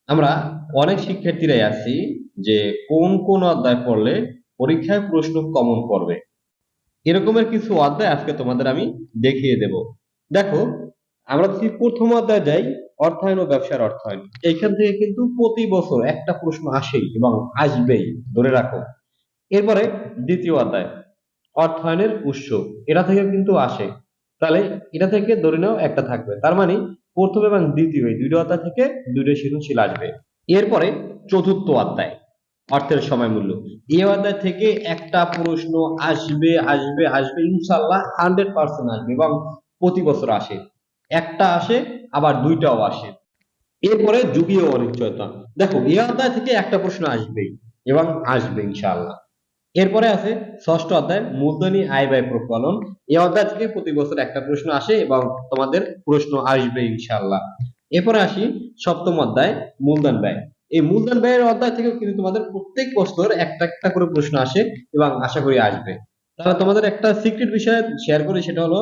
আমরা অনেক শিক্ষার্থীরাই আছি যে কোন কোন অধ্যায় পড়লে পরীক্ষায় প্রশ্ন কমন করবে। এরকমের কিছু অধ্যায় আজকে তোমাদের আমি দেখিয়ে দেব। দেখো, আমরা যদি প্রথম অধ্যায় যাই, অর্থায়ন ও ব্যবসার অর্থায়ন, এইখান থেকে কিন্তু প্রতি বছর একটা প্রশ্ন আসেই এবং আসবেই, ধরে রাখো। এরপরে দ্বিতীয় অধ্যায়, অর্থায়নের উৎস, এটা থেকে কিন্তু আসে। তাহলে এটা থেকে ধরে নাও একটা থাকবে, তার মানে প্রথম এবং দ্বিতীয় এই দুইটা অধ্যায় থেকে দুইটা সৃজনশীল আসবে। এরপরে চতুর্থ অধ্যায়, অর্থের সময় মূল্য, এই অধ্যায় থেকে একটা প্রশ্ন আসবে আসবে আসবে, ইনশাল্লাহ 100% আসবে এবং প্রতি বছর আসে। একটা আসে, আবার দুইটাও আসে। এরপরে যুগীয় অনিশ্চয়তা, দেখো এই অধ্যায় থেকে একটা প্রশ্ন আসবেই এবং আসবে ইনশাআল্লাহ। এরপরে আছে ষষ্ঠ অধ্যায়, মূলধনী আয় ব্যয় প্রকলন, এই অধ্যায় থেকে প্রতি বছর একটা প্রশ্ন আসে এবং তোমাদের প্রশ্ন আসবে ইনশাআল্লাহ। এরপরে আসি সপ্তম অধ্যায়, মূলধন ব্যয়। এই মূলধন ব্যয়ের অধ্যায় থেকে কিন্তু তোমাদের প্রত্যেক বছর একটা একটা করে প্রশ্ন আসে এবং আশা করি আসবে। তাহলে তোমাদের একটা সিক্রেট বিষয় শেয়ার করি, সেটা হলো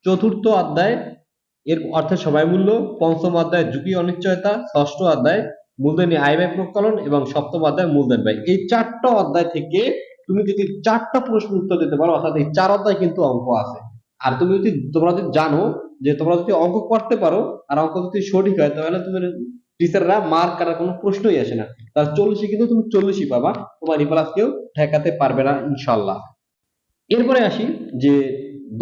চতুর্থ অধ্যায় এর অর্থের সময় মূল্য, পঞ্চম অধ্যায় ঝুঁকি অনিশ্চয়তা, ষষ্ঠ অধ্যায় মূলধনী আয় ব্যয় প্রকলন এবং সপ্তম অধ্যায় মূলধন ব্যয়। এই চারটা অধ্যায় থেকে তুমি যদি চারটা প্রশ্ন উত্তর দিতে পারো, অর্থাৎ এই চার অধ্যায় কিন্তু অঙ্ক আছে। আর তুমি যদি তোমরা যদি জানো যে তোমরা যদি অঙ্ক করতে পারো আর অঙ্ক যদি সঠিক হয়, তাহলে তুমি টিচাররা মার্ক কাটার কোনো প্রশ্নই আসে না। তাহলে 40 কিন্তু তুমি 40ই পাবা, তোমার রিপ্লাস কেউ ঠেকাতে পারবে না ইনশাল্লাহ। এরপরে আসি যে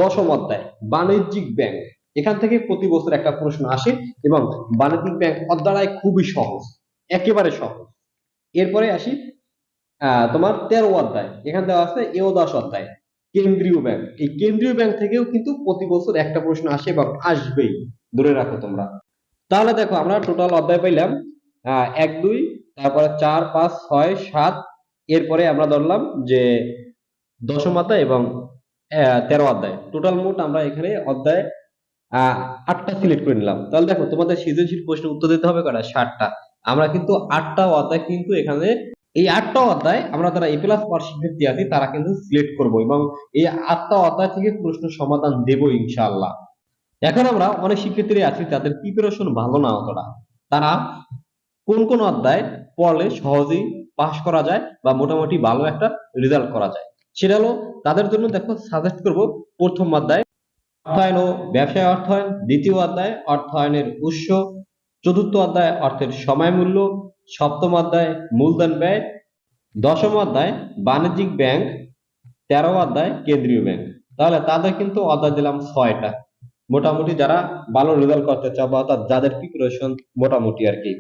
দশম অধ্যায়, বাণিজ্যিক ব্যাংক। এখান থেকে প্রতি বছর একটা প্রশ্ন আসে এবং বাণিজ্যিক ব্যাংক অধ্যায় খুবই সহজ, একেবারে সহজ। এরপরে আসি তোমার 13 অধ্যায়, এখান দেওয়া আছে এওদশ অধ্যায়, কেন্দ্রীয় ব্যাংক। এই কেন্দ্রীয় ব্যাংক থেকেও কিন্তু প্রতি বছর একটা প্রশ্ন আসে এবং আসবেই, ধরে রাখো তোমরা। তাহলে দেখো আমরা টোটাল অধ্যায় পাইলাম এক দুই, তারপরে 4 5 6 7। এরপরে আমরা ধরলাম যে দশম অধ্যায় এবং 13 অধ্যায়, টোটাল মোট আমরা এখানে অধ্যায় আহ 8টা সিলেক্ট করে নিলাম। তাহলে দেখো তোমাদের সৃজনশীল প্রশ্নের উত্তর দিতে হবে কটা, 60টা। আমরা কিন্তু 8টা অধ্যায় কিন্তু এখানে, এই 8টা অধ্যায় আমরা যারা এ প্লাস পাওয়ার শিক্ষার্থী আছি তারা কিন্তু সিলেক্ট করবো এবং এই 8টা অধ্যায় থেকে প্রশ্ন সমাধান দেবো ইনশাআল্লাহ। এখন আমরা অনেক শিক্ষার্থীরা আছি যাদের প্রিপারেশন ভালো না অতটা, তারা কোন কোন অধ্যায় পড়লে সহজেই পাস করা যায় বা মোটামুটি ভালো একটা রেজাল্ট করা যায়, সেটা হলো তাদের জন্য দেখো সাজেস্ট করব প্রথম অধ্যায়, অর্থায়ন ও ব্যবসায় অর্থায়ন, দ্বিতীয় অধ্যায় অর্থায়নের উৎস, চতুর্থ অধ্যায় অর্থের সময় মূল্য, সপ্তম অধ্যায় মূলধন ব্যয়, দশম অধ্যায় বাণিজ্যিক ব্যাংক, 13 অধ্যায় কেন্দ্রীয় ব্যাংক। তাহলে তাদের কিন্তু অধ্যায় দিলাম 6টা। মোটামুটি যারা ভালো রেজাল্ট করতে চাও বা অর্থাৎ যাদের প্রিপারেশন মোটামুটি আর কি,